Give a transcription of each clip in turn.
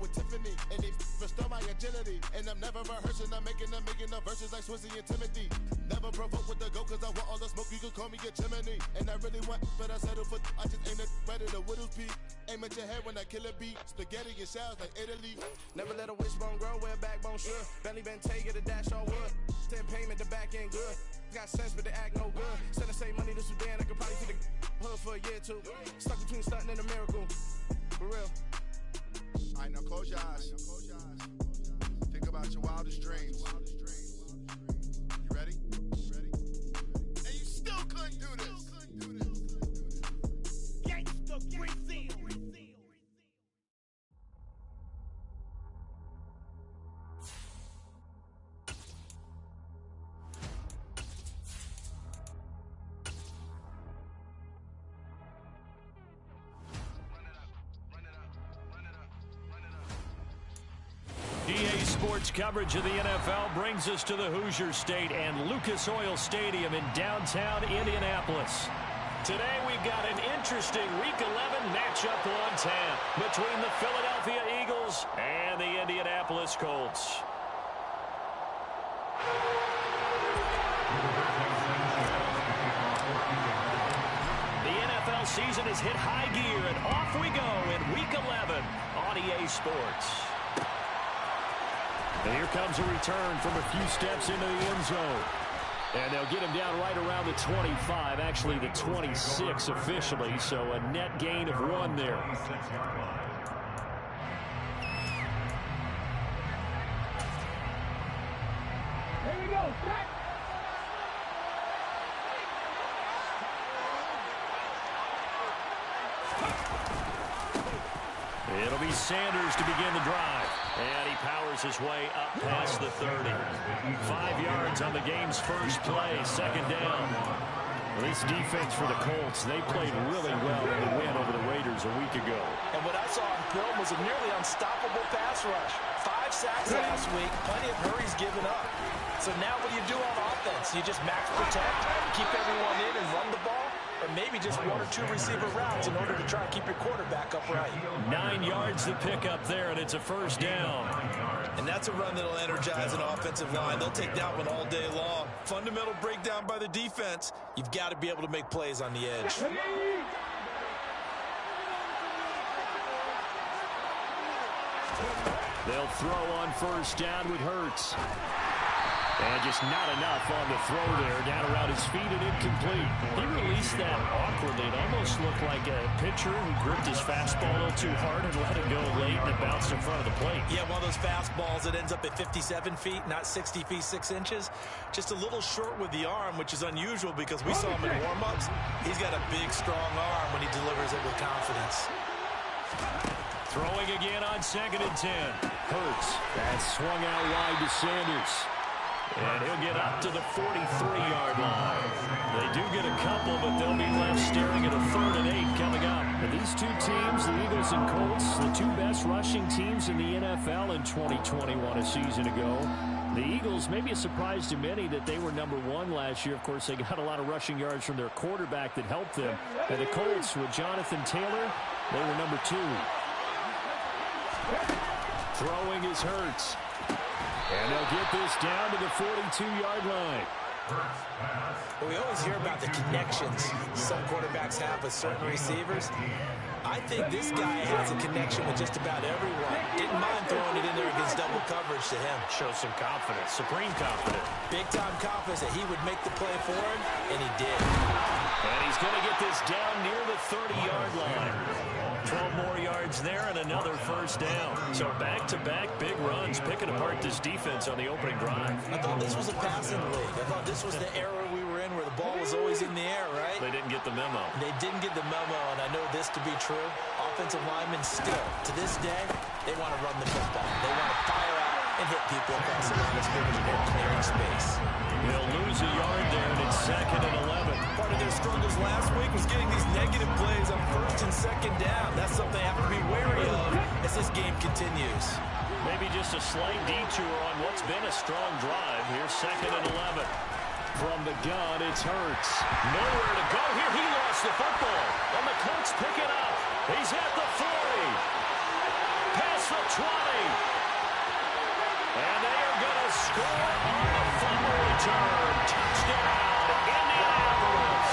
with Tiffany. And they restore my agility. And I'm never rehearsing, I'm making the verses like Swizzy and Timothy. Never provoke with the go, cause I want all the smoke, you can call me a chimney. And I really want, but I settle for, I just aim it better the widow's peak. Aim at your head when I kill a beat. Spaghetti and shells like Italy. Never let a wishbone grow where a backbone should. Belly been take it a dash on wood. 10 payment, the back end good. Got sense, but they act no good. Send and save money to Sudan, I could probably see the hood for a year or two. Stuck between stunting and a miracle. For real. Alright, now close your eyes. Think about your wildest dreams. You ready? And you still couldn't do this. Gangsta Brazil. EA Sports coverage of the NFL brings us to the Hoosier State and Lucas Oil Stadium in downtown Indianapolis. Today we've got an interesting Week 11 matchup on tap between the Philadelphia Eagles and the Indianapolis Colts. The NFL season has hit high gear, and off we go in Week 11 on EA Sports. And here comes a return from a few steps into the end zone. And they'll get him down right around the 25, actually the 26 officially, so a net gain of 1 there. Here we go, set. It'll be Sanders to begin the drive. And he powers his way up past the 30. 5 yards on the game's first play, second down. Well, this defense for the Colts, they played really well in the win over the Raiders a week ago. And what I saw on film was a nearly unstoppable pass rush. 5 sacks last week, plenty of hurries given up. So now what do you do on offense? You just max protect, keep everyone in and run the ball? Or maybe just 1 or 2 receiver routes in order to try and keep your quarterback upright. 9 yards to pick up there, and it's a first down. And that's a run that'll energize an offensive line. They'll take that one all day long. Fundamental breakdown by the defense. You've got to be able to make plays on the edge. They'll throw on first down with Hurts. And just not enough on the throw there. Down around his feet and incomplete. He released that awkwardly. It almost looked like a pitcher who gripped his fastball a little too hard and let it go late, and it bounced in front of the plate. Yeah, one of those fastballs that ends up at 57 feet, not 60 feet 6 inches. Just a little short with the arm, which is unusual because we saw him in warm-ups. He's got a big, strong arm when he delivers it with confidence. Throwing again on 2nd and 10. Hurts. That swung out wide to Sanders. And he'll get up to the 43-yard line. They do get a couple, but they'll be left staring at a 3rd and 8 coming up. And these two teams, the Eagles and Colts, the 2 best rushing teams in the NFL in 2021 a season ago. The Eagles, maybe a surprise to many that they were number 1 last year. Of course, they got a lot of rushing yards from their quarterback that helped them. And the Colts, with Jonathan Taylor, they were number 2. Throwing is Hurts. And they'll get this down to the 42-yard line. Well, we always hear about the connections some quarterbacks have with certain receivers. I think this guy has a connection with just about everyone. Didn't mind throwing it in there against double coverage to him. Shows some confidence, supreme confidence. Big-time confidence that he would make the play for him, and he did. And he's going to get this down near the 30-yard line. 12 more yards there and another first down. So back-to-back big runs, picking apart this defense on the opening drive. I thought this was a passing league. I thought this was the era we were in where the ball was always in the air, right? They didn't get the memo. They didn't get the memo, and I know this to be true. Offensive linemen still, to this day, they want to run the football. They want to fire out and hit people across the line of scrimmage and clearing space. They'll lose a yard there, and it's 2nd and 11. Part of their struggles last week was getting these negative plays on 1st and 2nd down. That's something they have to be wary of as this game continues. Maybe just a slight detour on what's been a strong drive. Here's 2nd and 11. From the gun, it's Hurts. Nowhere to go here. He lost the football. And the Colts pick it up. He's at the 40. past the 20. And they are going to score on the fumble return. Touchdown, Indianapolis.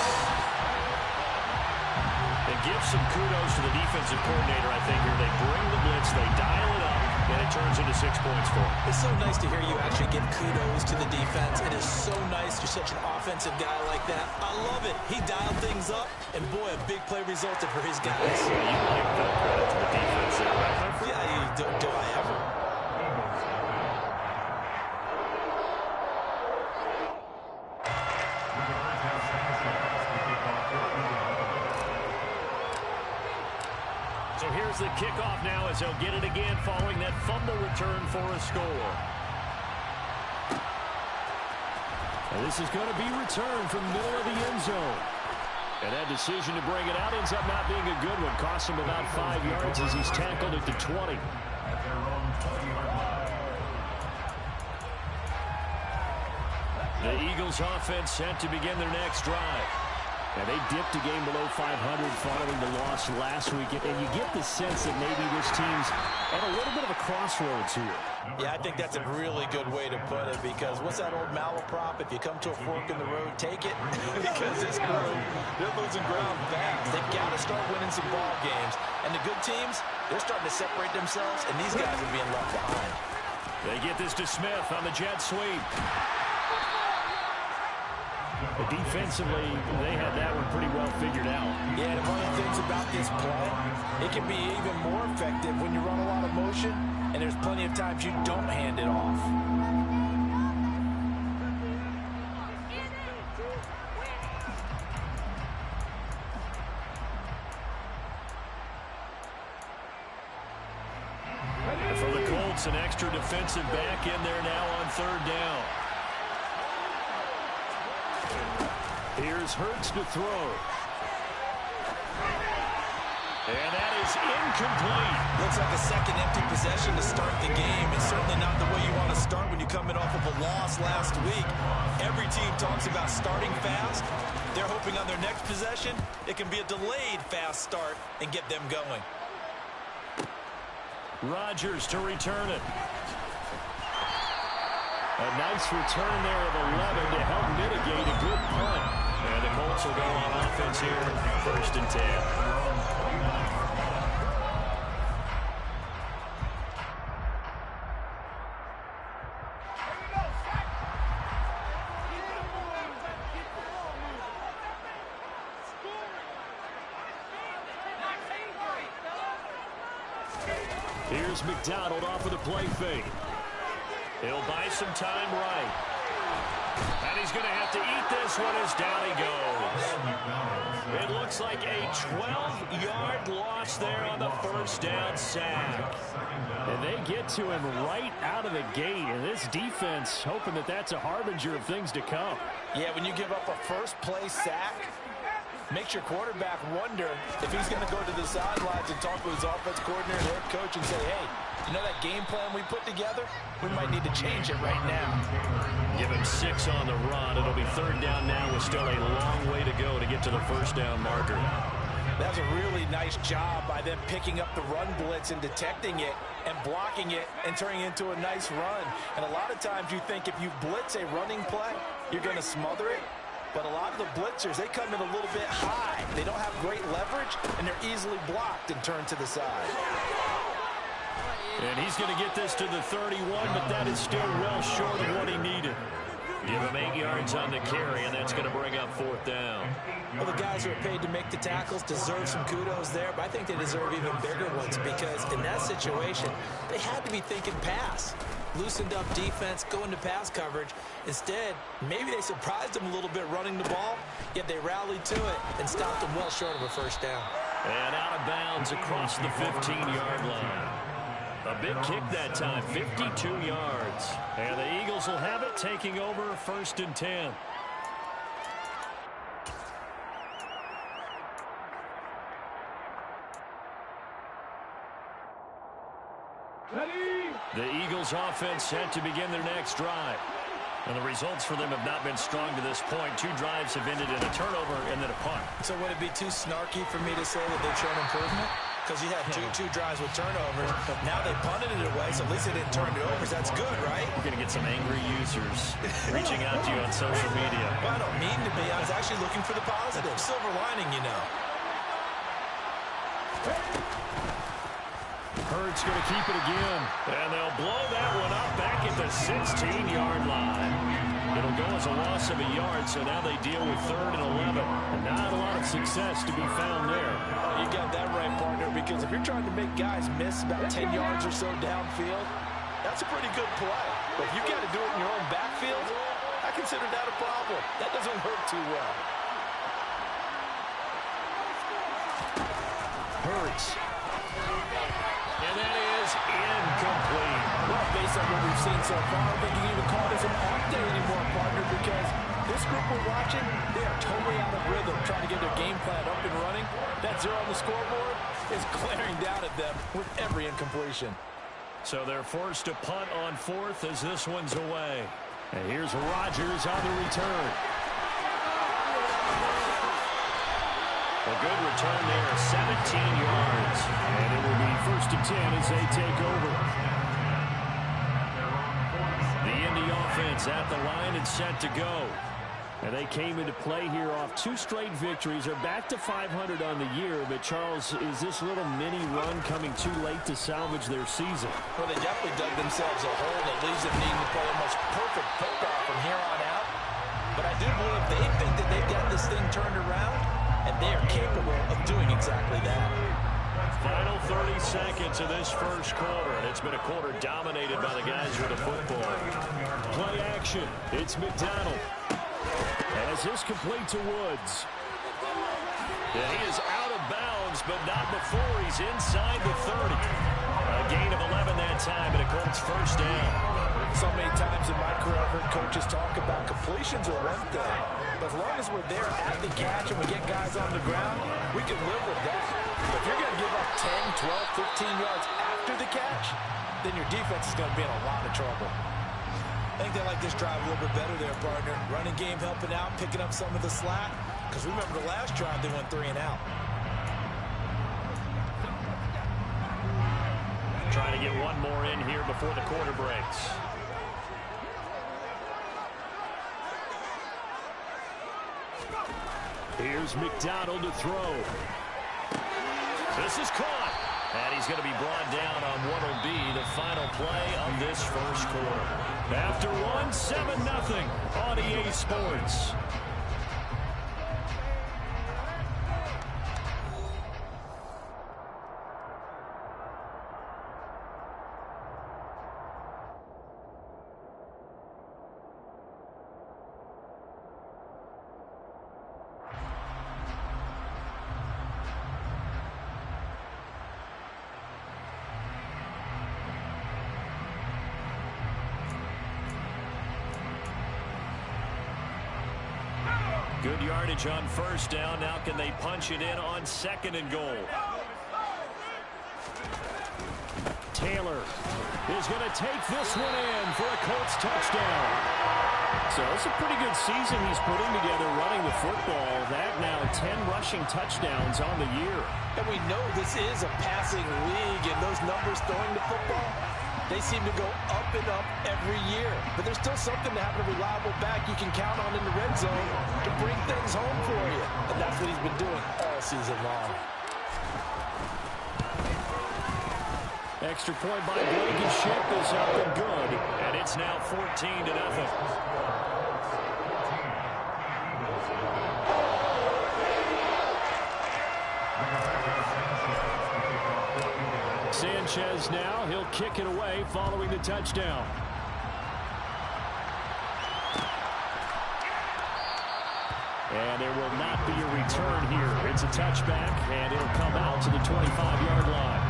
It gives some kudos to the defensive coordinator, I think, here. They bring the blitz, they dial it up, and it turns into 6 points for them. It's so nice to hear you actually give kudos to the defense. It is so nice. You're such an offensive guy like that. I love it. He dialed things up, and boy, a big play resulted for his guys. Yeah, you like the credit to the defense there, right? Yeah, do I ever? So here's the kickoff now as they'll get it again following that fumble return for a score. And this is going to be returned from the middle of the end zone. And that decision to bring it out ends up not being a good one. Costs him about 5 yards as he's tackled at the 20. The Eagles offense set to begin their next drive. And they dipped a game below 500 following the loss last week. And you get the sense that maybe this team's at a little bit of a crossroads here. Yeah, I think that's a really good way to put it, because what's that old malaprop? If you come to a fork in the road, take it. Because this group, they're losing ground fast. They've got to start winning some ball games. And the good teams, they're starting to separate themselves, and these guys are being left behind. They get this to Smith on the jet sweep. Defensively, they had that one pretty well figured out. Yeah, and one of the things about this play, it can be even more effective when you run a lot of motion, and there's plenty of times you don't hand it off. And for the Colts, an extra defensive back in there now on third down. Here's Hurts to throw. And that is incomplete. Looks like a second empty possession to start the game. It's certainly not the way you want to start when you're coming off of a loss last week. Every team talks about starting fast. They're hoping on their next possession, it can be a delayed fast start and get them going. Rodgers to return it. A nice return there of 11 to help mitigate a good punt. And the Colts will go on offense here, 1st and 10. Here's McDonald off of the play fake. He'll buy some time right. And he's going to have to eat this one as down he goes. It looks like a 12-yard loss there on the first down sack. And they get to him right out of the gate. And this defense hoping that that's a harbinger of things to come. Yeah, when you give up a first-play sack, makes your quarterback wonder if he's going to go to the sidelines and talk to his offense coordinator and head coach and say, hey, you know that game plan we put together? We might need to change it right now. Give him 6 on the run. It'll be third down now with still a long way to go to get to the first down marker. That was a really nice job by them picking up the run blitz and detecting it and blocking it and turning it into a nice run. And a lot of times you think if you blitz a running play, you're going to smother it. But a lot of the blitzers, they come in a little bit high. They don't have great leverage, and they're easily blocked and turned to the side. And he's going to get this to the 31, but that is still well short of what he needed. Give him 8 yards on the carry, and that's going to bring up 4th down. Well, the guys who are paid to make the tackles deserve some kudos there, but I think they deserve even bigger ones because in that situation, they had to be thinking pass. Loosened up defense, going to pass coverage. Instead, maybe they surprised him a little bit running the ball, yet they rallied to it and stopped him well short of a first down. And out of bounds across the 15-yard line. A big kick that time, 52 yards. And the Eagles will have it, taking over 1st and 10. The Eagles offense set to begin their next drive. And the results for them have not been strong to this point. 2 drives have ended in a turnover and then a punt. So would it be too snarky for me to say that they've shown improvement? because you had two drives with turnovers. Now they punted it away, so at least they didn't turn it over. So that's good, right? We're going to get some angry users reaching out to you on social media. Well, I don't mean to be. I was actually looking for the positive. Silver lining, you know. Hurts going to keep it again. And they'll blow that one up back at the 16-yard line. It'll go as a loss of a yard, so now they deal with 3rd and 11. And not a lot of success to be found there. You got that right, partner, because if you're trying to make guys miss about 10 yards or so downfield, that's a pretty good play. But if you got to do it in your own backfield, I consider that a problem. That doesn't work too well. Hurts. And that is incomplete. Well, based on what we've seen so far, I don't think you can even call this an off day anymore, partner, because this group we're watching, they are totally out of rhythm, trying to get their game plan up and running. That 0 on the scoreboard is glaring down at them with every incompletion. So they're forced to punt on 4th as this one's away. And here's Rodgers on the return. A good return there, 17 yards. And it will be 1st and 10 as they take over. The Indy offense at the line and set to go. And they came into play here off 2 straight victories. They're back to 500 on the year. But, Charles, is this little mini run coming too late to salvage their season? Well, they definitely dug themselves a hole that leaves them needing to play almost perfect football from here on out. But I do believe they think that they've got this thing turned around, and they are capable of doing exactly that. Final 30 seconds of this first quarter, and it's been a quarter dominated by the guys with the football. Play action. It's McDonald. As this complete to Woods. And he is out of bounds, but not before he's inside the 30. A gain of 11 that time, and a Colts first down. So many times in my career, I've heard coaches talk about completions are one thing. But as long as we're there at the catch and we get guys on the ground, we can live with that. But if you're going to give up 10, 12, 15 yards after the catch, then your defense is going to be in a lot of trouble. I think they like this drive a little bit better there, partner. Running game helping out, picking up some of the slack. Because remember the last drive, they went 3 and out. Trying to get one more in here before the quarter breaks. Here's McDonald to throw. This is caught. And he's going to be brought down on what will be the final play of this first quarter. After one, 7-0 on EA Sports. Good yardage on first down. Now can they punch it in on 2nd and goal? Taylor is going to take this one in for a Colts touchdown. So it's a pretty good season he's putting together running the football. That now 10 rushing touchdowns on the year. And we know this is a passing league, and those numbers throwing the football, they seem to go up and up every year. But there's still something to have a reliable back you can count on in the red zone to bring things home for you. And that's what he's been doing all season long. Extra point by Blankenship is up and good. And it's now 14-0. Sanchez now, he'll kick it away following the touchdown. And there will not be a return here. It's a touchback, and it'll come out to the 25-yard line.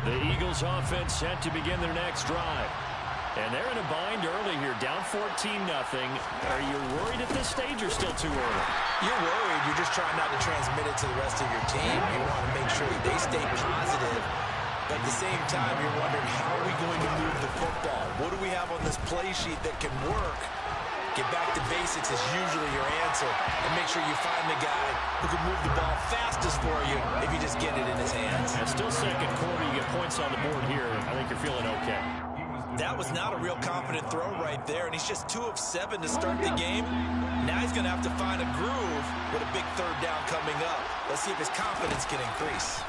The Eagles offense set to begin their next drive. And they're in a bind early here, down 14-0. Are you worried at this stage or still too early? You're worried. You're just trying not to transmit it to the rest of your team. You want to make sure that they stay positive. But at the same time, you're wondering, how are we going to move the football? What do we have on this play sheet that can work Get back to basics is usually your answer. And make sure you find the guy who can move the ball fastest for you if you just get it in his hands. And still second quarter, you get points on the board here. I think you're feeling okay. That was not a real confident throw right there, and he's just 2 of 7 to start the game. Now he's going to have to find a groove with a big third down coming up. Let's see if his confidence can increase.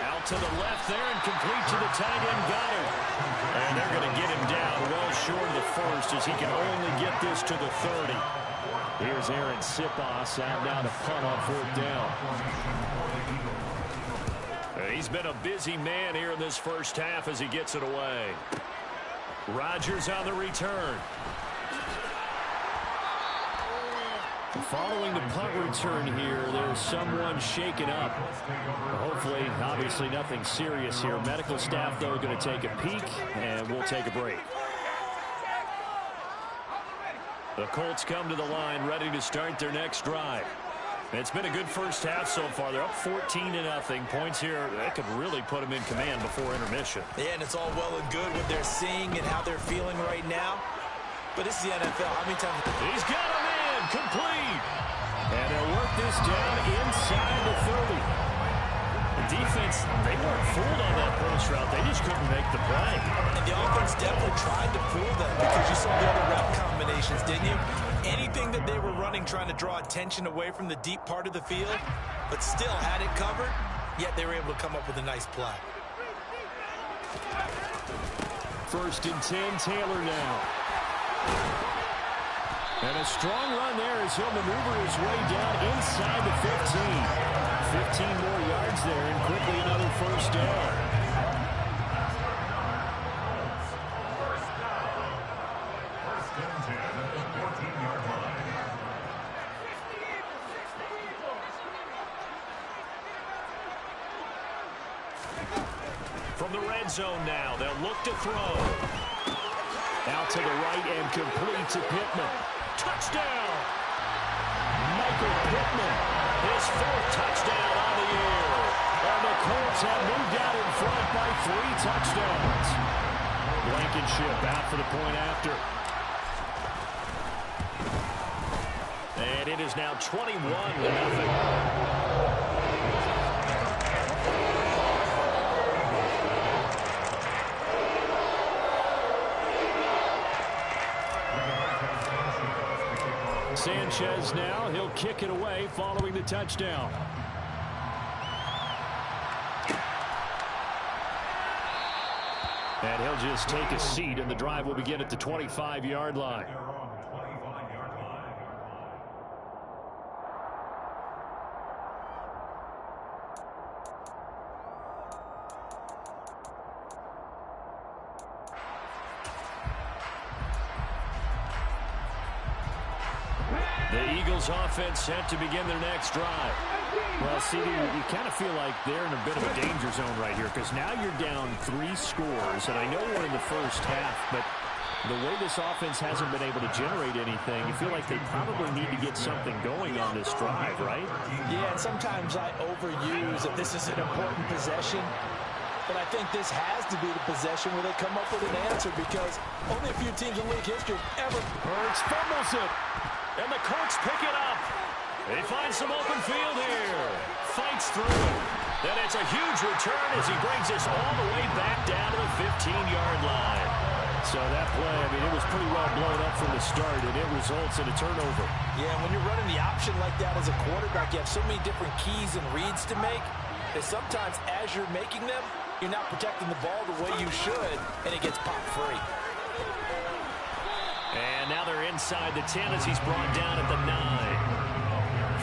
Out to the left there and complete to the tight end Goddard. And they're going to get him down well short of the first as he can only get this to the 30. Here's Aaron Sipos out now to punt on 4th down. He's been a busy man here in this first half as he gets it away. Rodgers on the return. Following the punt return here, there's someone shaken up. Hopefully, obviously nothing serious here. Medical staff, though, going to take a peek, and we'll take a break. The Colts come to the line, ready to start their next drive. It's been a good first half so far. They're up 14-0. Points here, that could really put them in command before intermission. Yeah, and it's all well and good what they're seeing and how they're feeling right now. But this is the NFL. How many times? He's got him in, complete. And they'll work this down inside the 30. The defense, they weren't fooled on that post route. They just couldn't make the play. And the offense definitely tried to fool them because you saw the other route combinations, didn't you? Anything that they were running trying to draw attention away from the deep part of the field, but still had it covered, yet they were able to come up with a nice play. 1st and 10, Taylor now. And a strong run there as he'll maneuver his way down inside the 15. 15 more yards there and quickly another 1st down. From the red zone now, they'll look to throw. Out to the right and complete to Pittman. Touchdown! Michael Pittman, his 4th touchdown on the year. And the Colts have moved out in front by 3 touchdowns. Blankenship out for the point after. And it is now 21-0. Sanchez now, he'll kick it away following the touchdown. And he'll just take a seat, and the drive will begin at the 25-yard line. The Eagles offense set to begin their next drive. Well, CD, you kind of feel like they're in a bit of a danger zone right here because now you're down 3 scores, and I know we're in the first half, but the way this offense hasn't been able to generate anything, you feel like they probably need to get something going on this drive, right? Yeah, and sometimes I overuse that this is an important possession, but I think this has to be the possession where they come up with an answer because only a few teams in league history have ever. Hurts fumbles it. And the Colts pick it up. They find some open field here. Fights through it. Then it's a huge return as he brings us all the way back down to the 15-yard line. So that play, I mean, it was pretty well blown up from the start, and it results in a turnover. Yeah, when you're running the option like that as a quarterback, you have so many different keys and reads to make that sometimes as you're making them, you're not protecting the ball the way you should, and it gets popped free. And now they're inside the 10 as he's brought down at the 9.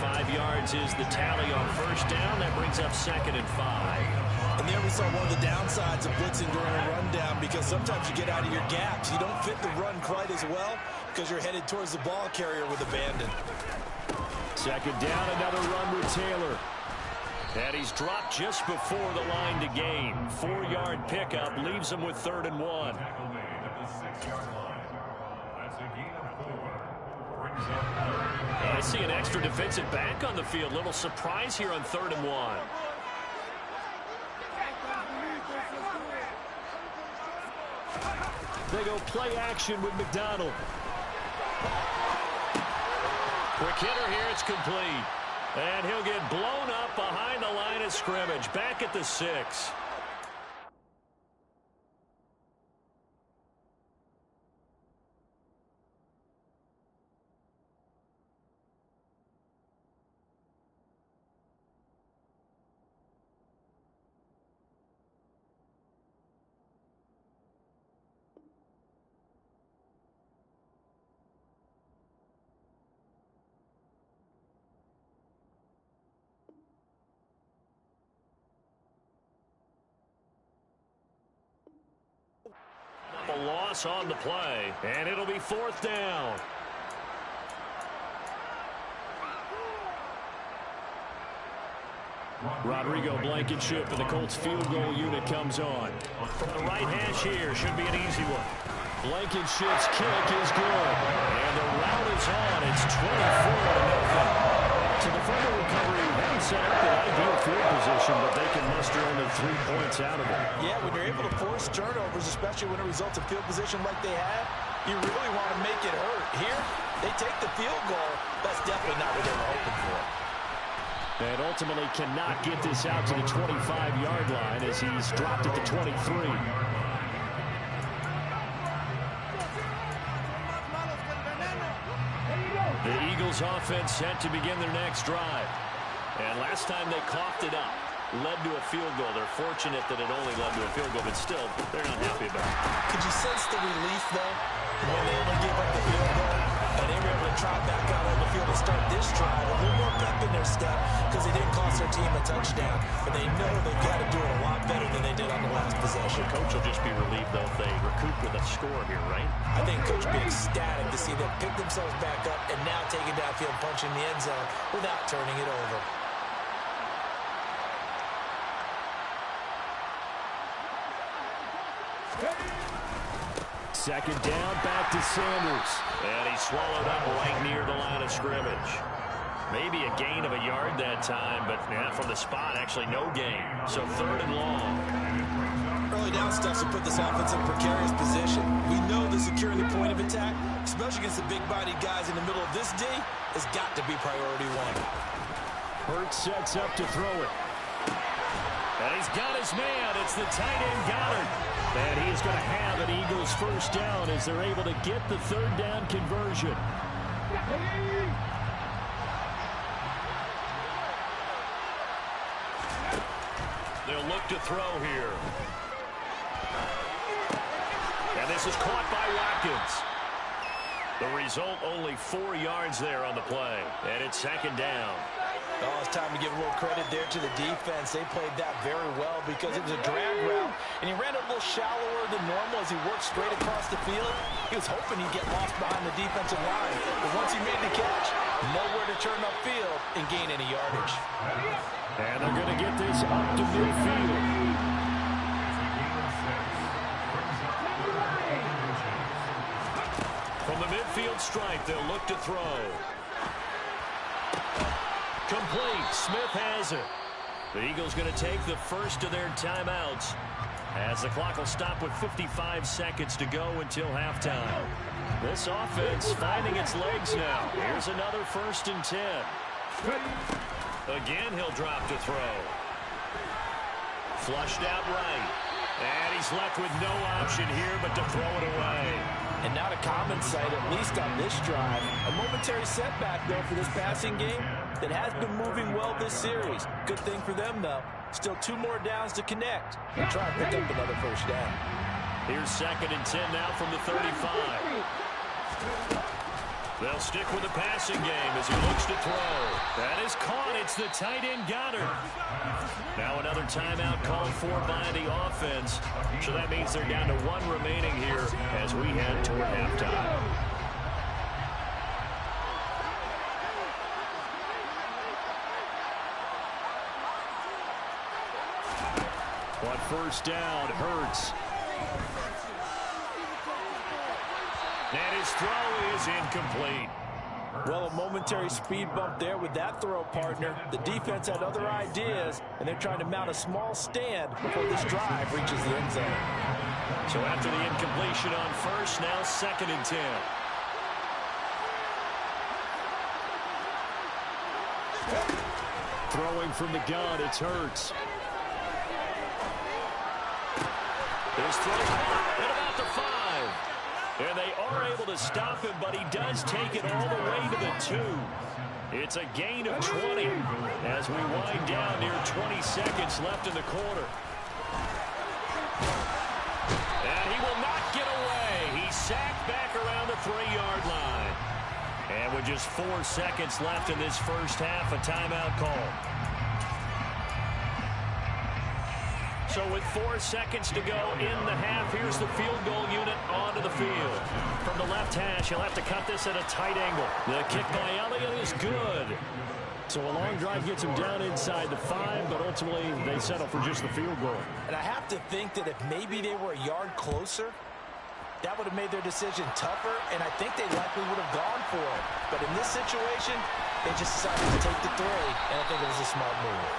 5 yards is the tally on 1st down. That brings up 2nd and 5. And there we saw one of the downsides of blitzing during a rundown because sometimes you get out of your gaps. You don't fit the run quite as well because you're headed towards the ball carrier with abandon. 2nd down, another run with Taylor. And he's dropped just before the line to gain. 4-yard pickup leaves him with 3rd and 1. I see an extra defensive back on the field. Little surprise here on 3rd and 1. They go play action with McDonald. Quick hitter here. It's complete. And he'll get blown up behind the line of scrimmage. Back at the 6. A loss on the play, and it'll be 4th down. Rodrigo Blankenship and the Colts field goal unit comes on. From the right hash here, should be an easy one. Blankenship's kick is good, and the route is on. It's 24-0. So the further recovery hasn't set up an ideal field position, but they can muster only 3 points out of it. Yeah, when you're able to force turnovers, especially when it results in field position like they had, you really want to make it hurt. Here, they take the field goal. That's definitely not what they were hoping for. And ultimately cannot get this out to the 25-yard line as he's dropped at the 23. The Eagles offense set to begin their next drive. And last time they coughed it up, led to a field goal. They're fortunate that it only led to a field goal, but still, they're not happy about it. Could you sense the relief, though, when they only gave up the field goal? And they were able to trot back out on the field to start this drive. A little more pep in their step because they didn't cost their team a touchdown. But they know they've got to do it a lot better than they did on the last possession. Coach will just be relieved, though, if they recoup with a score here, right? I think Coach will be ecstatic to see them pick themselves back up and now take it downfield, punching the end zone without turning it over. Second down, back to Sanders. And he swallowed up right near the line of scrimmage. Maybe a gain of a yard that time, but from the spot, actually no gain. So 3rd and long. Early down stuff to put this offense in a precarious position. We know the securing the point of attack, especially against the big-bodied guys in the middle of this D, has got to be priority 1. Hurts sets up to throw it. And he's got his man. It's the tight end Goddard. And he is going to have an Eagles first down as they're able to get the 3rd down conversion. They'll look to throw here. And this is caught by Watkins. The result, only 4 yards there on the play. And it's 2nd down. Oh, it's time to give a little credit there to the defense. They played that very well because it was a drag route, and he ran a little shallower than normal as he worked straight across the field. He was hoping he'd get lost behind the defensive line, but once he made the catch, nowhere to turn upfield and gain any yardage. And they're going to get this up to midfield. From the midfield stripe, they'll look to throw. Complete. Smith has it. The Eagles going to take the first of their timeouts as the clock will stop with 55 seconds to go until halftime. This offense finding its legs now. Here's another 1st and 10. Again, he'll drop to throw. Flushed out right. And he's left with no option here but to throw it away. And not a common sight, at least on this drive. A momentary setback, though, for this passing game that has been moving well this series. Good thing for them, though. Still 2 more downs to connect and try and pick up another first down. Here's 2nd and 10 now from the 35. They'll stick with the passing game as he looks to throw. That is caught. It's the tight end Goddard. Now another timeout called for by the offense. So that means they're down to 1 remaining here as we head toward halftime. On 1st down, Hurts. And his throw is incomplete. Well, a momentary speed bump there with that throw, partner. The defense had other ideas, and they're trying to mount a small stand before this drive reaches the end zone. So after the incompletion on first, now 2nd and 10. Throwing from the gun, it's Hurts. His throw at about the 5. And they are able to stop him, but he does take it all the way to the 2. It's a gain of 20 as we wind down near 20 seconds left in the quarter. And he will not get away. He's sacked back around the 3-yard line. And with just 4 seconds left in this first half, a timeout call. So with 4 seconds to go in the half, here's the field goal unit onto the field. From the left hash, he'll have to cut this at a tight angle. The kick by Elliott is good. So a long drive gets him down inside the 5, but ultimately they settle for just the field goal. And I have to think that if maybe they were a yard closer, that would have made their decision tougher, and I think they likely would have gone for it. But in this situation, they just decided to take the 3, and I think it was a smart move.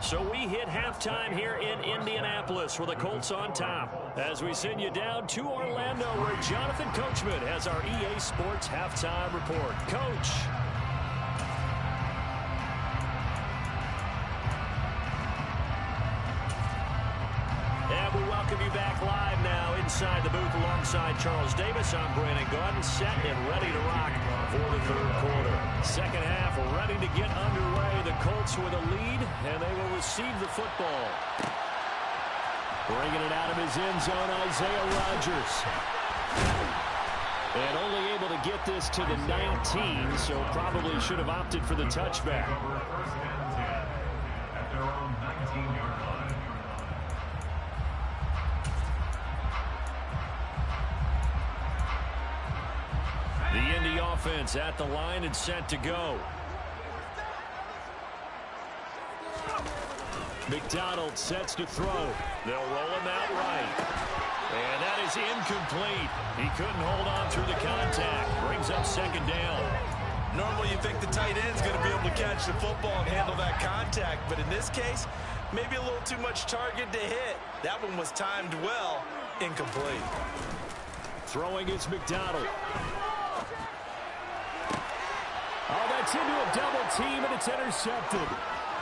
So we hit halftime here in Indianapolis with the Colts on top. As we send you down to Orlando, where Jonathan Coachman has our EA Sports halftime report. Coach. And we welcome you back live now inside the booth alongside Charles Davis. I'm Brandon Gaudin, set and ready to rock for the 3rd quarter. Second half ready to get underway. The Colts with a lead, and they will receive the football. Bringing it out of his end zone, Isaiah Rodgers. And only able to get this to the 19, so probably should have opted for the touchback. The Indy offense at the line and set to go. McDonald sets to throw. They'll roll him out right. And that is incomplete. He couldn't hold on through the contact. Brings up 2nd down. Normally you think the tight end's going to be able to catch the football and handle that contact, but in this case, maybe a little too much target to hit. That one was timed well. Incomplete. Throwing is McDonald. Oh, that's into a double team, and it's intercepted.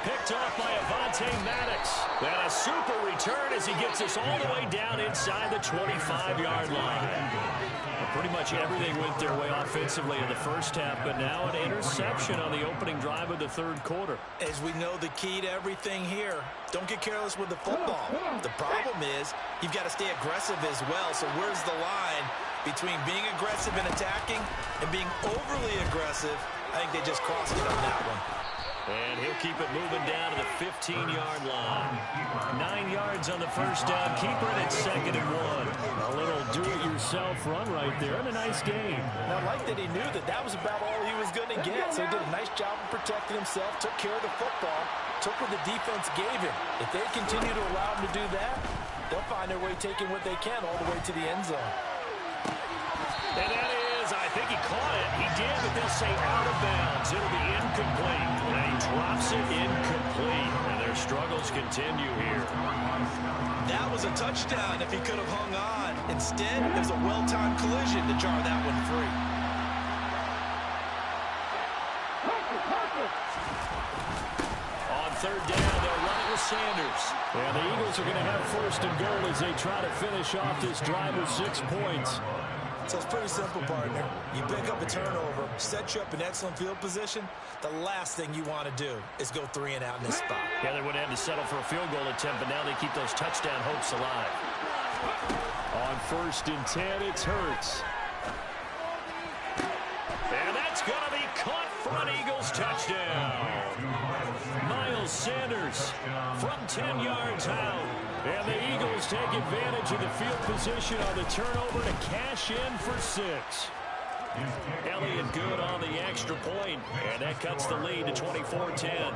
Picked off by Avonte Maddox. And a super return as he gets us all the way down inside the 25-yard line. Well, pretty much everything went their way offensively in the first half, but now an interception on the opening drive of the 3rd quarter. As we know, the key to everything here, don't get careless with the football. The problem is you've got to stay aggressive as well. So where's the line between being aggressive and attacking and being overly aggressive? I think they just crossed it on that one. And he'll keep it moving down to the 15-yard line. 9 yards on the first down. Keeper it at 2nd and 1. A little do-it-yourself run right there and a nice game. And I like that he knew that that was about all he was going to get. So he did a nice job of protecting himself, took care of the football, took what the defense gave him. If they continue to allow him to do that, they'll find their way taking what they can all the way to the end zone. And that is, I think he caught it. He did, but they'll say out of bounds. It'll be incomplete. And he drops it incomplete. And their struggles continue here. That was a touchdown if he could have hung on. Instead, there's a well-timed collision to jar that one free. On 3rd down, they'll run it with Sanders. And the Eagles are going to have 1st and goal as they try to finish off this drive with 6 points. So it's pretty simple, partner. You pick up a turnover, set you up in excellent field position. The last thing you want to do is go 3 and out in this spot. Yeah, they would have to settle for a field goal attempt, but now they keep those touchdown hopes alive. On 1st and 10, it's Hurts. And that's going to be caught for an Eagles touchdown. Miles Sanders from 10 yards out. And the Eagles take advantage of the field position on the turnover to cash in for 6. Elliott good on the extra point, and that cuts the lead to 24-10.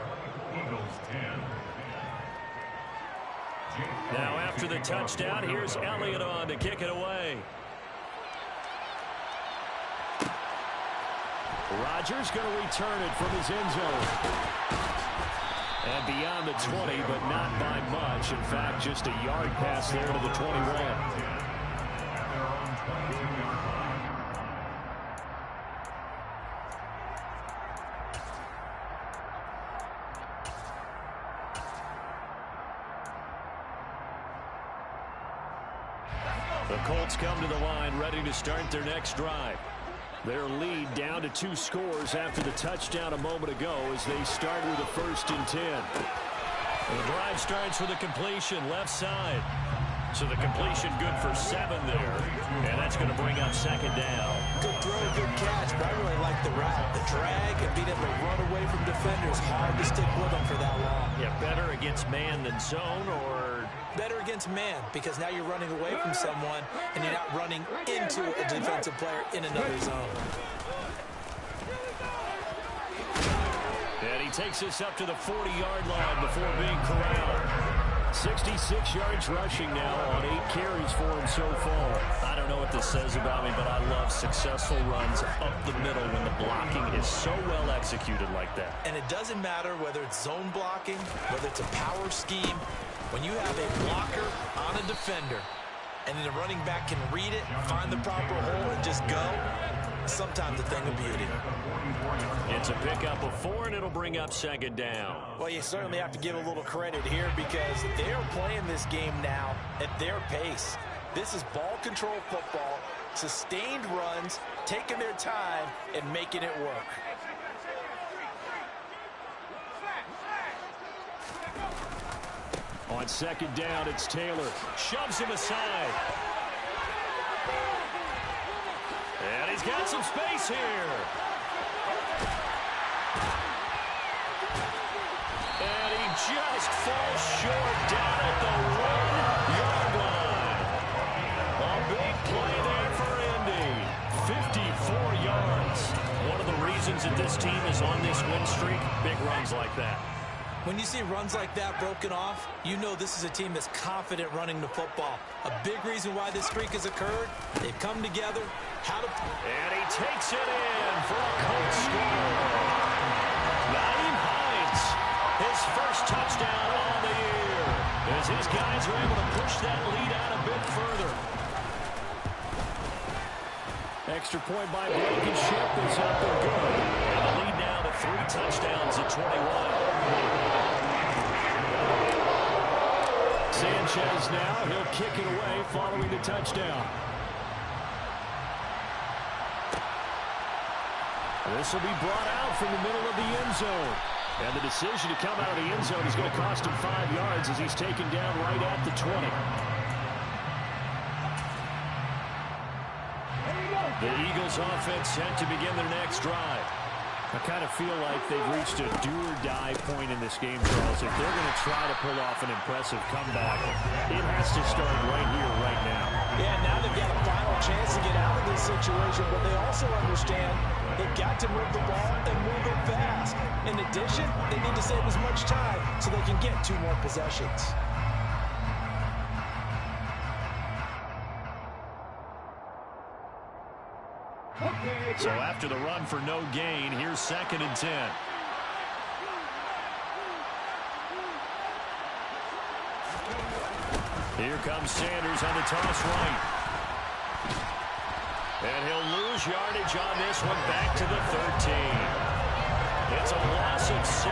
Now after the touchdown, here's Elliott on to kick it away. Rodgers going to return it from his end zone. And beyond the 20, but not by much. In fact, just a yard pass there to the 21. The Colts come to the line, ready to start their next drive. Their lead down to 2 scores after the touchdown a moment ago as they start with a 1st and 10. The drive starts with a completion left side. So the completion good for 7 there. And that's going to bring up 2nd down. Good throw, good catch, but I really like the route. The drag and being able to run away from defenders. Hard to stick with them for that long. Yeah, better against man than zone, or better against man, because now you're running away from someone and you're not running into a defensive player in another zone. And he takes us up to the 40-yard line before being corralled. 66 yards rushing now on 8 carries for him so far. I don't know what this says about me, but I love successful runs up the middle when the blocking is so well executed like that. And it doesn't matter whether it's zone blocking, whether it's a power scheme. When you have a blocker on a defender and then the running back can read it, find the proper hole, and just go, sometimes a thing of beauty. It's a pickup of 4, and it'll bring up 2nd down. Well, you certainly have to give a little credit here because they're playing this game now at their pace. This is ball control football, sustained runs, taking their time, and making it work. On 2nd down, it's Taylor. Shoves him aside. And he's got some space here. And he just falls short down at the 1-yard line. A big play there for Indy. 54 yards. One of the reasons that this team is on this win streak, big runs like that. When you see runs like that broken off, you know this is a team that's confident running the football. A big reason why this streak has occurred, they've come together. And he takes it in for a Colts score. Naeem Hines, his first touchdown on the year, as his guys are able to push that lead out a bit further. Extra point by Blankenship is up and good. And the lead now to 3 touchdowns at 21. Sanchez now, he'll kick it away following the touchdown. This will be brought out from the middle of the end zone. And the decision to come out of the end zone is going to cost him 5 yards as he's taken down right at the 20. The Eagles offense set to begin their next drive. I kind of feel like they've reached a do-or-die point in this game, Charles. If they're going to try to pull off an impressive comeback, it has to start right here, right now. Yeah, now they've got a final chance to get out of this situation, but they also understand they've got to move the ball and move it fast. In addition, they need to save as much time so they can get 2 more possessions. So after the run for no gain, here's 2nd and 10. Here comes Sanders on the toss right. And he'll lose yardage on this one back to the 13. It's a loss of 7.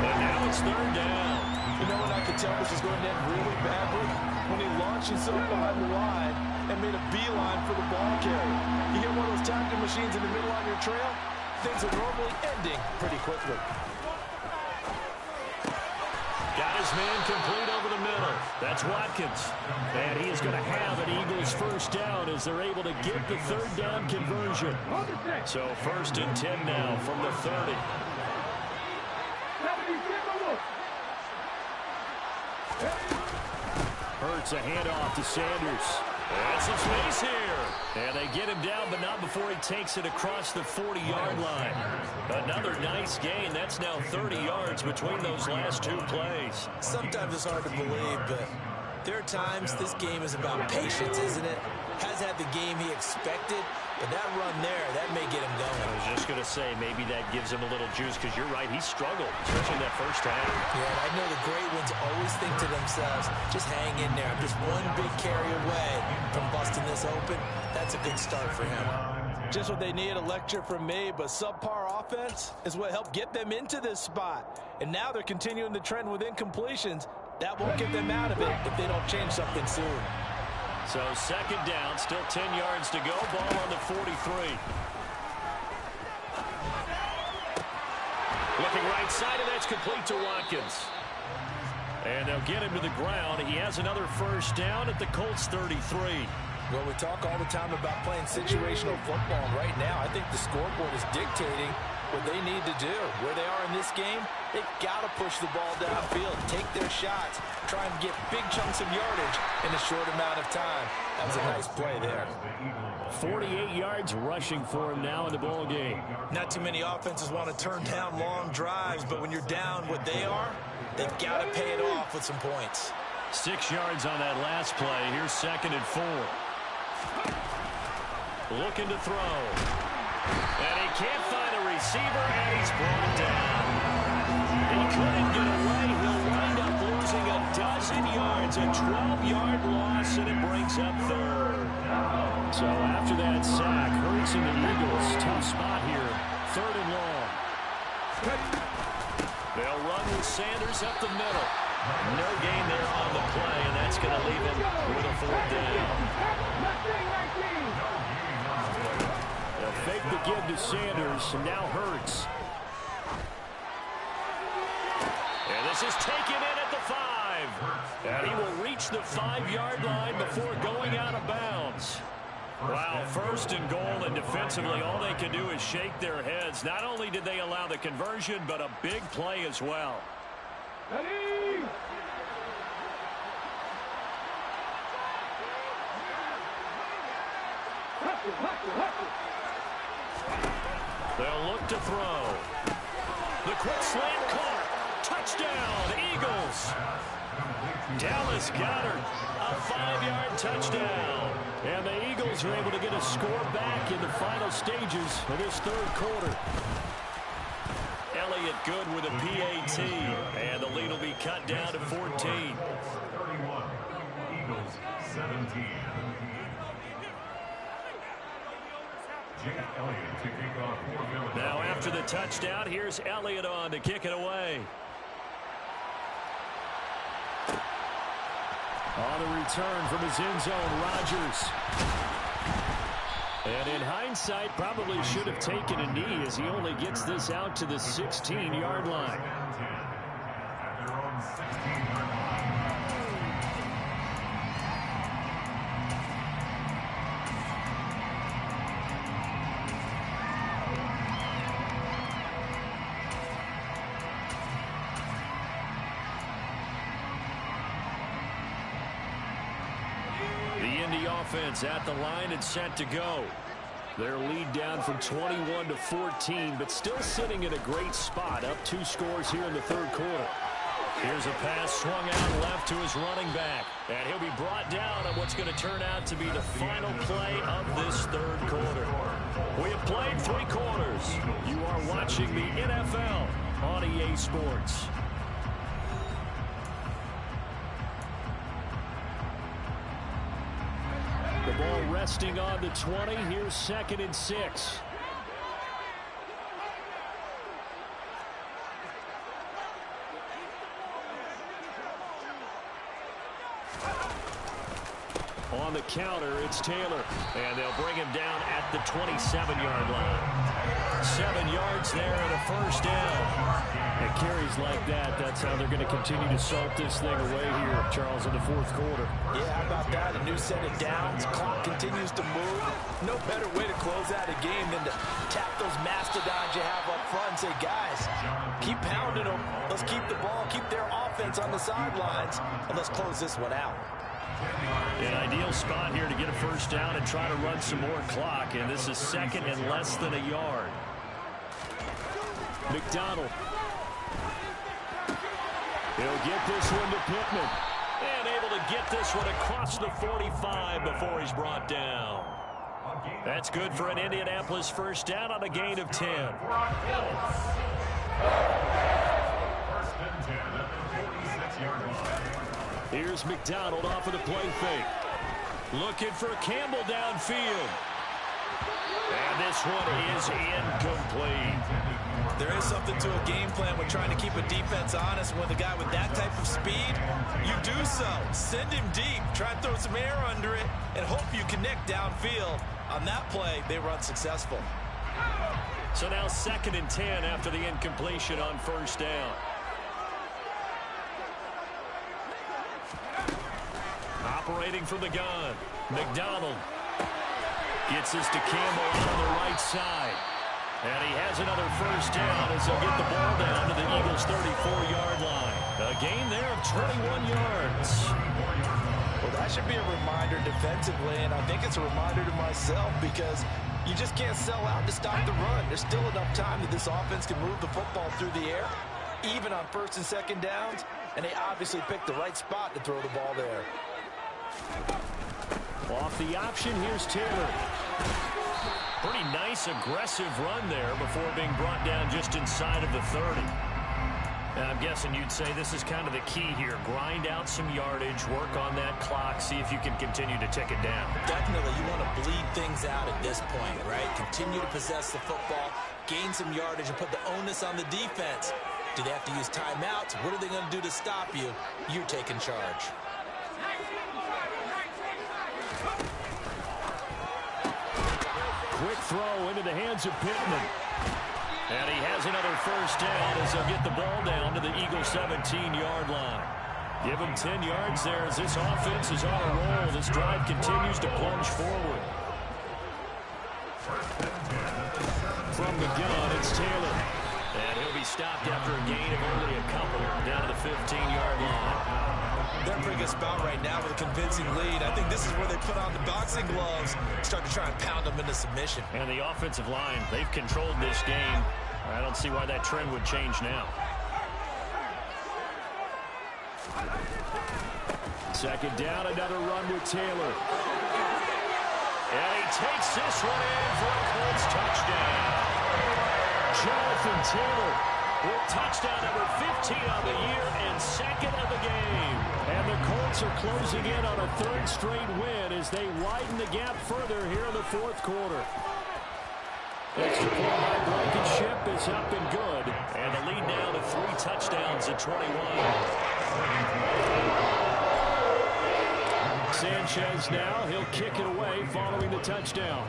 And now it's 3rd down. You know when I could tell this is going to end really badly? When he launched himself behind the line and made a beeline for the ball carrier. You get one of those tackle machines in the middle on your trail, things are normally ending pretty quickly. Got his man complete over the middle. That's Watkins. And he is going to have an Eagles 1st down as they're able to get the 3rd down conversion. So 1st and 10 now from the 30. Hurts a handoff to Sanders. And some space here. And they get him down, but not before he takes it across the 40-yard line. Another nice gain. That's now 30 yards between those last 2 plays. Sometimes it's hard to believe, but there are times this game is about patience, isn't it? Has had the game he expected, But that run there, that may get him going. I was just going to say, maybe that gives him a little juice, because you're right, he struggled, especially that first half. Yeah, and I know the great ones always think to themselves, just hang in there. I'm just one big carry away from busting this open. That's a good start for him. Just what they need, a lecture from me, but subpar offense is what helped get them into this spot. And now they're continuing the trend with incompletions. That won't get them out of it if they don't change something soon. So second down, still 10 yards to go. Ball on the 43. Looking right side, and that's complete to Watkins. And they'll get him to the ground. He has another first down at the Colts 33. Well, we talk all the time about playing situational football. And right now, I think the scoreboard is dictating what they need to do. Where they are in this game, they've got to push the ball downfield, take their shots, try and get big chunks of yardage in a short amount of time. That was a nice play there. 48 yards rushing for him now in the ball game. Not too many offenses want to turn down long drives, but when you're down what they are, they've got to pay it off with some points. 6 yards on that last play. Here's 2nd and 4. Looking to throw. And he can't find a receiver, and he's brought down. He couldn't get away. He'll wind up losing a dozen yards, a 12-yard loss, and it brings up 3rd. So after that sack, Hurts and the Eagles, tough spot here, 3rd and long. They'll run with Sanders up the middle. No gain there on the play, and that's going to leave him with a 4th down. They'll fake the give to Sanders, and now Hurts. And this is taken in at the 5. And he will reach the 5-yard line before going out of bounds. Wow, 1st and goal, and defensively all they can do is shake their heads. Not only did they allow the conversion, but a big play as well. Ready? They'll look to throw. The quick slant caught. Touchdown, Eagles. Dallas Goedert, a 5-yard touchdown. And the Eagles are able to get a score back in the final stages of this 3rd quarter. Elliott good with a PAT, and the lead will be cut down to 14. 31, Eagles 17. Now after the touchdown, here's Elliott on to kick it away. On the return from his end zone, Rodgers. And in hindsight, probably should have taken a knee as he only gets this out to the 16-yard line. Offense at the line and set to go. Their lead down from 21 to 14, but still sitting in a great spot, up 2 scores here in the 3rd quarter. Here's a pass swung out left to his running back, and he'll be brought down on what's going to turn out to be the final play of this 3rd quarter. We have played 3 quarters. You are watching the NFL on EA Sports. The ball resting on the 20. Here's 2nd and 6. On the counter, it's Taylor. And they'll bring him down at the 27-yard line. 7 yards there and a first down. And carries like that, that's how they're going to continue to salt this thing away here, Charles, in the 4th quarter. Yeah, how about that? A new set of downs. Clock continues to move. No better way to close out a game than to tap those mastodons you have up front and say, guys, keep pounding them. Let's keep the ball, keep their offense on the sidelines, and let's close this one out. An ideal spot here to get a first down and try to run some more clock, and this is 2nd and less than a yard. McDonald. He'll get this one to Pittman. And able to get this one across the 45 before he's brought down. That's good for an Indianapolis first down on a gain of 10. Here's McDonald off of the play fake. Looking for Campbell downfield. And this one is incomplete. There is something to a game plan with trying to keep a defense honest. With a guy with that type of speed, you do so. Send him deep. Try and throw some air under it and hope you connect downfield. On that play, they were unsuccessful. So now 2nd and 10 after the incompletion on first down. Operating from the gun, McDonald gets this to Campbell on the right side. And he has another first down as they'll get the ball down to the Eagles' 34-yard line. A gain there of 21 yards. Well, that should be a reminder defensively, and I think it's a reminder to myself because you just can't sell out to stop the run. There's still enough time that this offense can move the football through the air, even on 1st and 2nd downs, and they obviously picked the right spot to throw the ball there. Off the option, here's Taylor. Pretty nice, aggressive run there before being brought down just inside of the 30. And I'm guessing you'd say this is kind of the key here. Grind out some yardage, work on that clock, see if you can continue to tick it down. Definitely, you want to bleed things out at this point, right? Continue to possess the football, gain some yardage, and put the onus on the defense. Do they have to use timeouts? What are they going to do to stop you? You're taking charge. Quick throw into the hands of Pittman. And he has another first down as they'll get the ball down to the Eagles' 17-yard line. Give him 10 yards there as this offense is on a roll. This drive continues to plunge forward. From the gun, it's Taylor. And he'll be stopped after a gain of only a couple down to the 15-yard line. They're in a pretty good spot right now with a convincing lead. I think this is where they put on the boxing gloves, start to try and pound them into submission. And the offensive line, they've controlled this game. I don't see why that trend would change now. 2nd down, another run with Taylor. And he takes this one in for a Colts touchdown. Jonathan Taylor with touchdown number 15 on the year and 2nd of the game. And the Colts are closing in on a 3rd straight win as they widen the gap further here in the 4th quarter. Extra point by Blankenship is up and good. And the lead now to 3 touchdowns at 21. Sanchez now, he'll kick it away following the touchdown.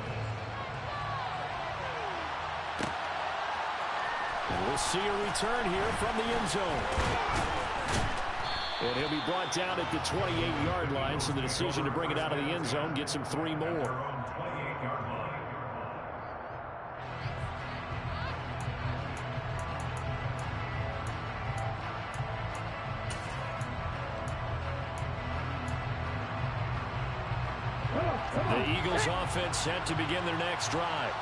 And we'll see a return here from the end zone. And he'll be brought down at the 28-yard line, so the decision to bring it out of the end zone gets him 3 more. The Eagles offense set to begin their next drive.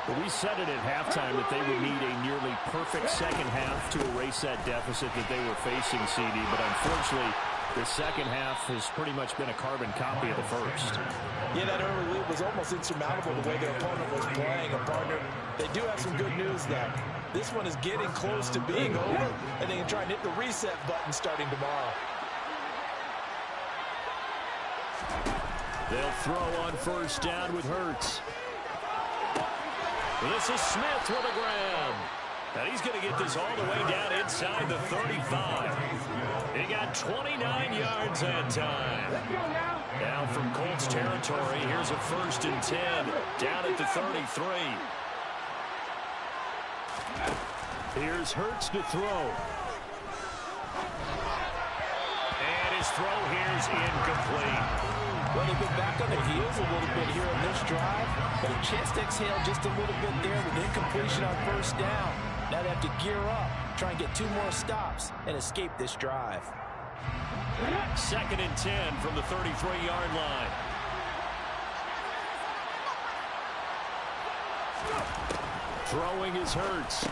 But we said it at halftime that they would need a nearly perfect second half to erase that deficit that they were facing, CD. But unfortunately, the second half has pretty much been a carbon copy of the first. Yeah, that early lead was almost insurmountable the way their opponent was playing. And, partner, they do have some good news, though. This one is getting close to being over, and they can try and hit the reset button starting tomorrow. They'll throw on first down with Hurts. This is Smith with a grab. And he's going to get this all the way down inside the 35. He got 29 yards that time. Now from Colts territory, here's a 1st and 10 down at the 33. Here's Hurts to throw. And his throw here's incomplete. Well, they've been back on their heels a little bit here on this drive, but a chance to exhale just a little bit there with incompletion on first down. Now they have to gear up, try and get 2 more stops, and escape this drive. 2nd and 10 from the 33-yard line. Throwing is Hurts.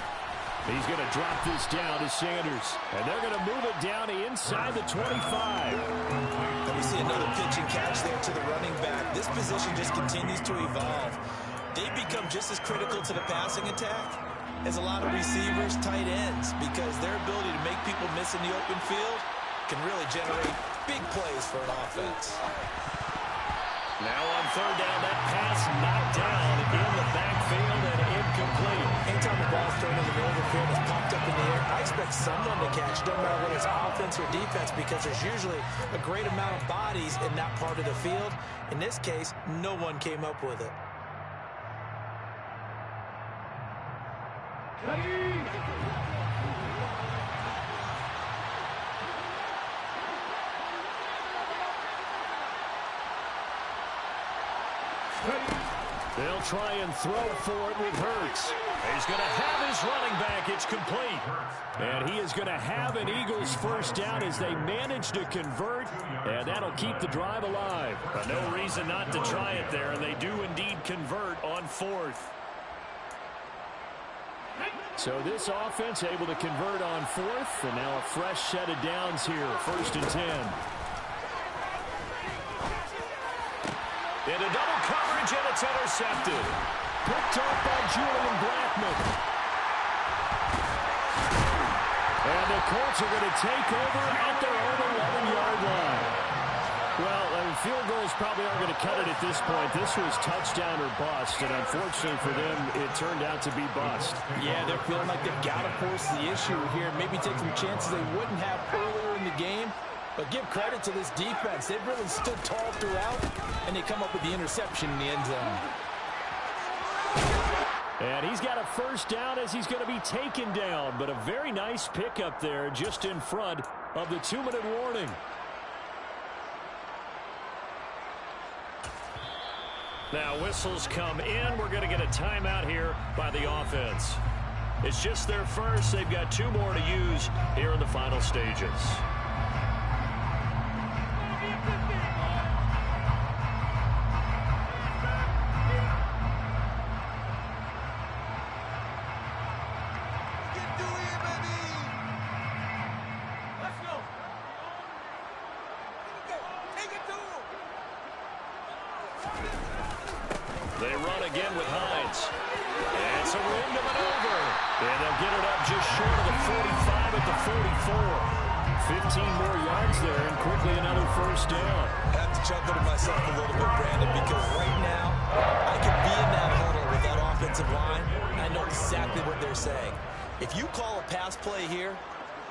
He's going to drop this down to Sanders. And they're going to move it down inside the 25. Let me see another pitch and catch there to the running back. This position just continues to evolve. They become just as critical to the passing attack as a lot of receivers, tight ends, because their ability to make people miss in the open field can really generate big plays for an offense. Now on third down, that pass knocked down in the backfield and incomplete. Anytime the ball's thrown in the middle of the field, it's popped up in the air, I expect someone to catch, no matter whether it's offense or defense, because there's usually a great amount of bodies in that part of the field. In this case, no one came up with it. They'll try and throw for it with Hurts. He's going to have his running back. It's complete. And he is going to have an Eagles first down as they manage to convert, and that'll keep the drive alive. But no reason not to try it there, and they do indeed convert on fourth. So this offense able to convert on fourth, and now a fresh set of downs here, 1st and 10. Into double coverage, and it's intercepted. Picked up by Julian Blackman. And the Colts are going to take over at their own 11-yard line. Well, field goals probably aren't going to cut it at this point. This was touchdown or bust, and unfortunately for them, it turned out to be bust. Yeah, they're feeling like they've got to force the issue here, maybe take some chances they wouldn't have earlier in the game. But give credit to this defense. They've really stood tall throughout, and they come up with the interception in the end zone. And he's got a first down as he's going to be taken down, but a very nice pickup there just in front of the 2-minute warning. Now whistles come in. We're going to get a timeout here by the offense. It's just their first. They've got 2 more to use here in the final stages. They run again with Hines. And it's a room to maneuver. And they'll get it up just short of the 45 at the 44. 15 more yards there, and quickly another first down. I have to chuckle to myself a little bit, Brandon, because right now I could be in that huddle with that offensive line. I know exactly what they're saying. If you call a pass play here,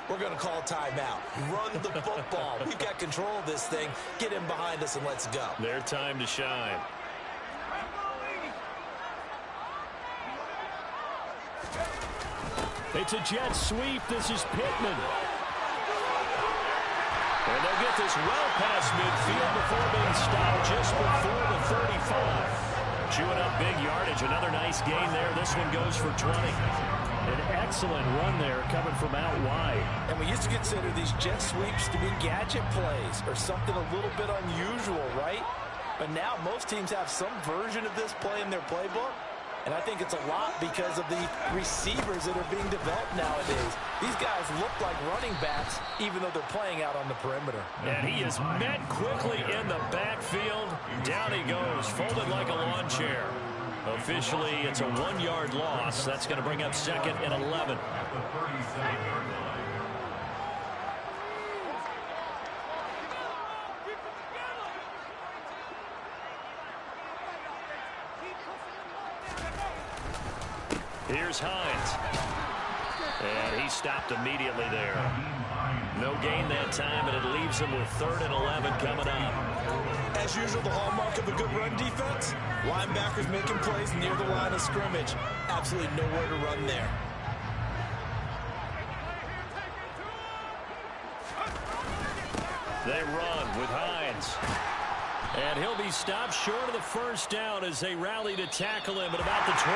we're going to call timeout. Run the football. We've got control of this thing. Get in behind us and let's go. Their time to shine. It's a jet sweep. This is Pittman. And they'll get this well past midfield before being stopped just before the 35. Chewing up big yardage. Another nice gain there. This one goes for 20. An excellent run there coming from out wide. And we used to consider these jet sweeps to be gadget plays or something a little bit unusual, right? But now most teams have some version of this play in their playbook. And I think it's a lot because of the receivers that are being developed nowadays. These guys look like running backs, even though they're playing out on the perimeter. And he is met quickly in the backfield. Down he goes, folded like a lawn chair. Officially, it's a 1-yard loss. That's going to bring up 2nd and 11. Here's Hines. And he stopped immediately there. No gain that time, and it leaves him with 3rd and 11 coming up. As usual, the hallmark of a good run defense, linebackers making plays near the line of scrimmage. Absolutely nowhere to run there. They run with Hines. And he'll be stopped short of the first down as they rally to tackle him at about the 28.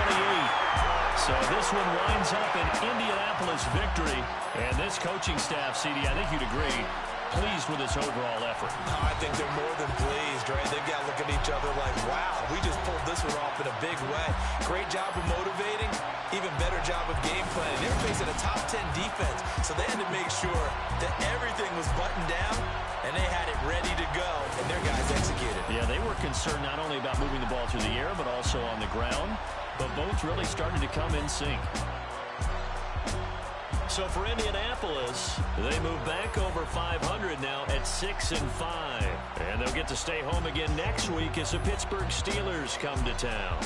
So this one winds up an Indianapolis victory. And this coaching staff, CD, I think you'd agree, pleased with his overall effort. I think they're more than pleased, right? They've got to look at each other like, wow, we just pulled this one off in a big way. Great job of motivating, even better job of game planning. They were facing a top 10 defense, so they had to make sure that everything was buttoned down, and they had it ready to go, and their guys executed. Yeah, they were concerned not only about moving the ball through the air, but also on the ground, but both really started to come in sync. So for Indianapolis, they move back over 500 now at 6-5. And they'll get to stay home again next week as the Pittsburgh Steelers come to town.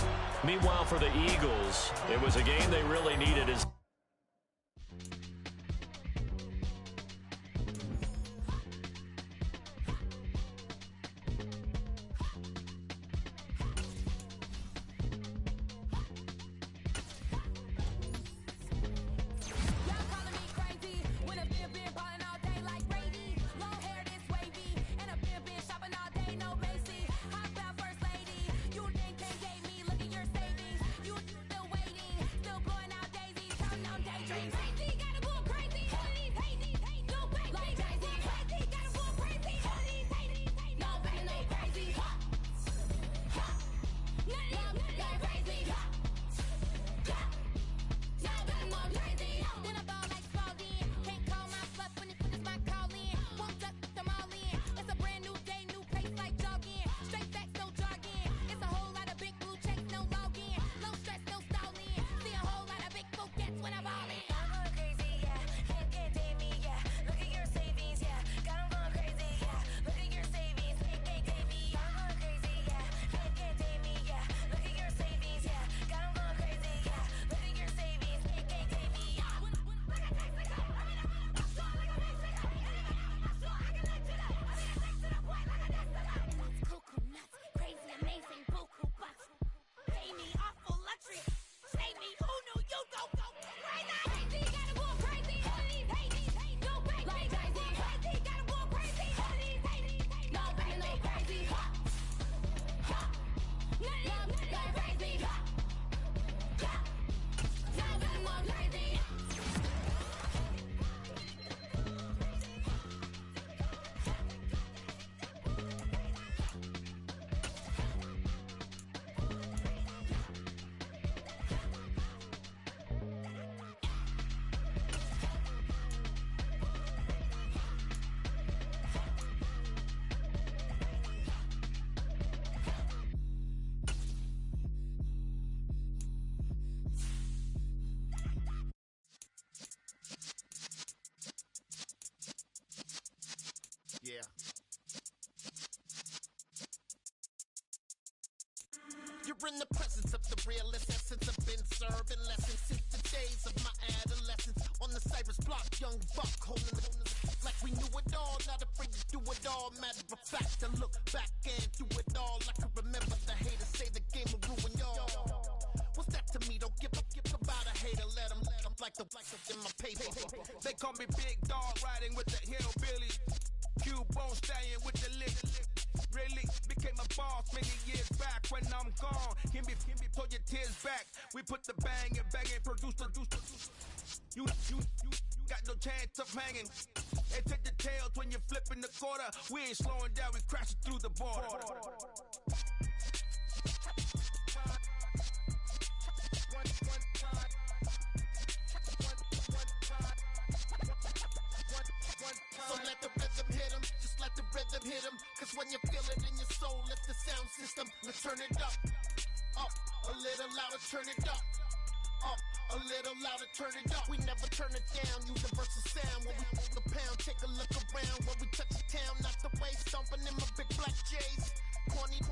Meanwhile, for the Eagles, it was a game they really needed as Yeah. You're in the presence of the realest essence. I've been serving lessons since the days of my adolescence. On the Cyrus block, young buck holding the like we knew it all, not afraid to do it all. Matter of fact, I look back and do it all. I can remember the haters say the game will ruin y'all. What's that to me? Don't give about a hater. Let them like the in my paper. They call me Big Dog, riding with the hillbilly. Cubone stallion with the lick. Really became a boss many years back. When I'm gone, give me pull your tears back. We put the bang and produce. You got no chance of hanging. They take the tails when you're flipping the quarter. We ain't slowing down, we crashing through the border. So let the rhythm hit him, just let the rhythm hit him. Cause when you feel it in your soul, lift the sound system. Let's turn it up, a little louder, turn it up, a little louder, turn it up. We never turn it down, universal sound. When we move the pound, take a look around. When we touch the town, not the way, stomping in my big black J's. Corny,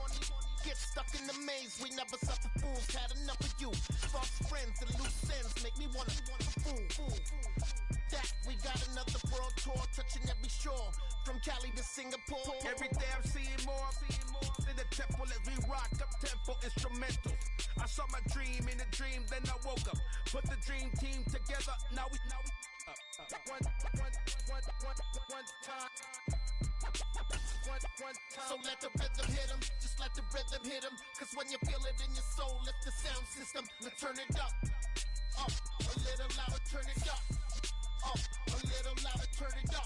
get stuck in the maze. We never suffer fools, had enough of you. False friends and loose ends make me wanna fool. That we got another world tour, touching every shore, from Cali to Singapore. Every day I'm seeing more in the temple as we rock up tempo instrumentals. I saw my dream in a dream, then I woke up. Put the dream team together. Now we one time. So let the rhythm hit him, just let the rhythm hit him. Cause when you feel it in your soul, lift the sound system. Let's turn it up, a little louder, turn it up, a little louder, turn it up.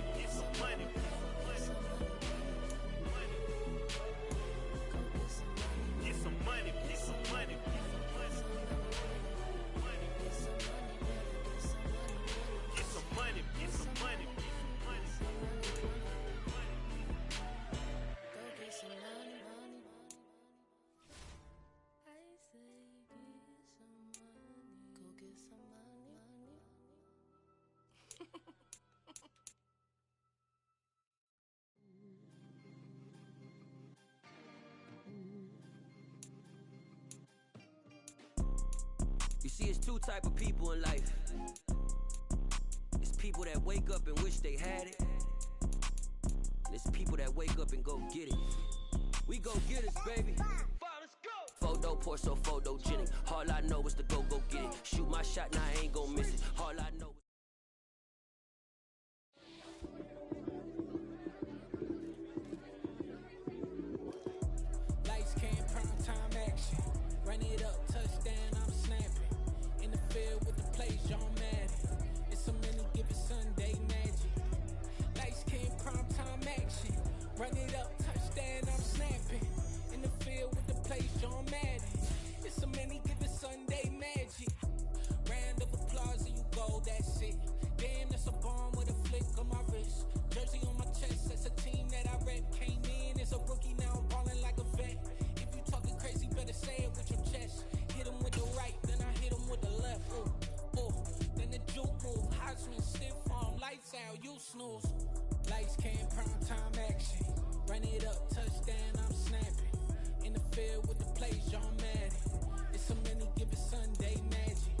see, it's two type of people in life. It's people that wake up and wish they had it. And it's people that wake up and go get it. We go get it, baby. Photo pour so photogenic. All I know is to go get it. Shoot my shot, now I ain't gon' miss it. All I know. Lights came, prime time action. Run it up, touchdown, I'm snapping. In the field with the plays, John Madden. It's a many given Sunday magic. Lights came, prime time action. Run it up, touchdown, I'm snapping. In the field with the plays, John Madden. It's a many given Sunday magic. Round of applause and you go, that's it. Damn, that's a bomb with a flick on my wrist. Jersey on my chest, that's a team that I rep. Came in as a rookie, now I'm ballin' like a vet. If you talking crazy, better say it with your chest. Hit him with the right, then I hit him with the left. Then the juke move, high swing, stiff arm, lights out, you snooze. Lights came, prime time action. Run it up, touchdown, I'm snapping. In the field with the plays, John Madden. It's a many given Sunday magic.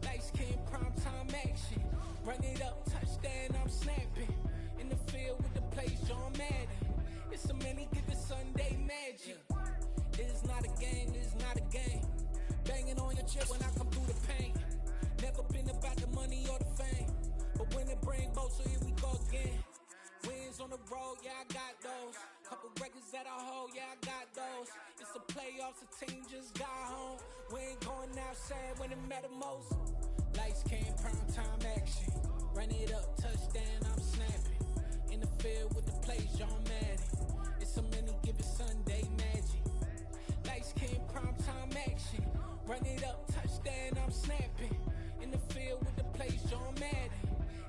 Lights came, prime time action. Run it up, touchdown, I'm snapping. In the field with the plays, John Madden. It's a many given Sunday magic. This is not a game, this is not a game. Banging on your chest when I come through the pain. Never been about the money or the fame. But when it bring both, so here we go again. Wins on the road, yeah, I got those. Couple records that I hold, yeah, I got those. It's the playoffs, the team just got home. We ain't going outside when it matter most. Lights came, prime time action. Run it up, touchdown, I'm snapping. In the field with the plays, John Madden. It's a many given Sunday magic. Lights came, prime time action. Run it up, touchdown, I'm snapping. In the field with the plays, John Madden.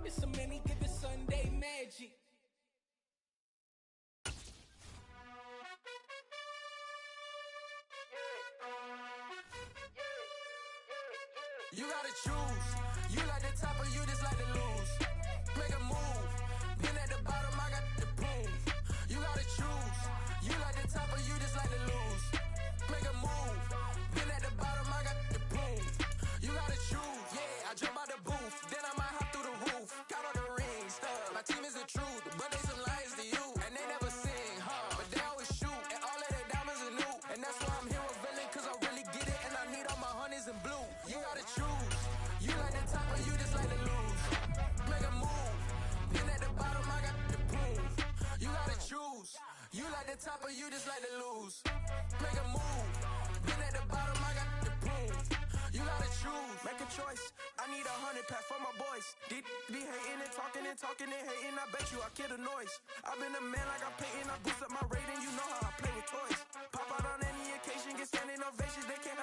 It's a many given Sunday magic. You gotta choose. You like the top or you just like to lose. Make a move. Been at the bottom, I got the proof. You gotta choose. You like the top or you just like to lose. Make a move. Been at the bottom, I got the proof. You gotta choose. Yeah, I jump out the booth. Then I might hop through the roof. Count on the rings, stuff. My team is the truth, but they some liars to you. And they never sing, huh? But they always shoot. And all of their diamonds are new. And that's why I'm here with Villain, cause I really get it. And I need all my honeys in blue. You gotta choose. You like the top or you just like to lose. Make a move. Been at the bottom, I got the proof. You gotta choose. You like the top or you just like to lose. Make a move. Been at the bottom, I got the proof. You gotta choose. Make a choice. I need 100 pack for my boys. Be hating and talking and hating. I bet you I kill the noise. I've been a man like I'm Peyton. I boost up my rating. You know how I play with toys. Pop out on any occasion, get standing ovations. They can't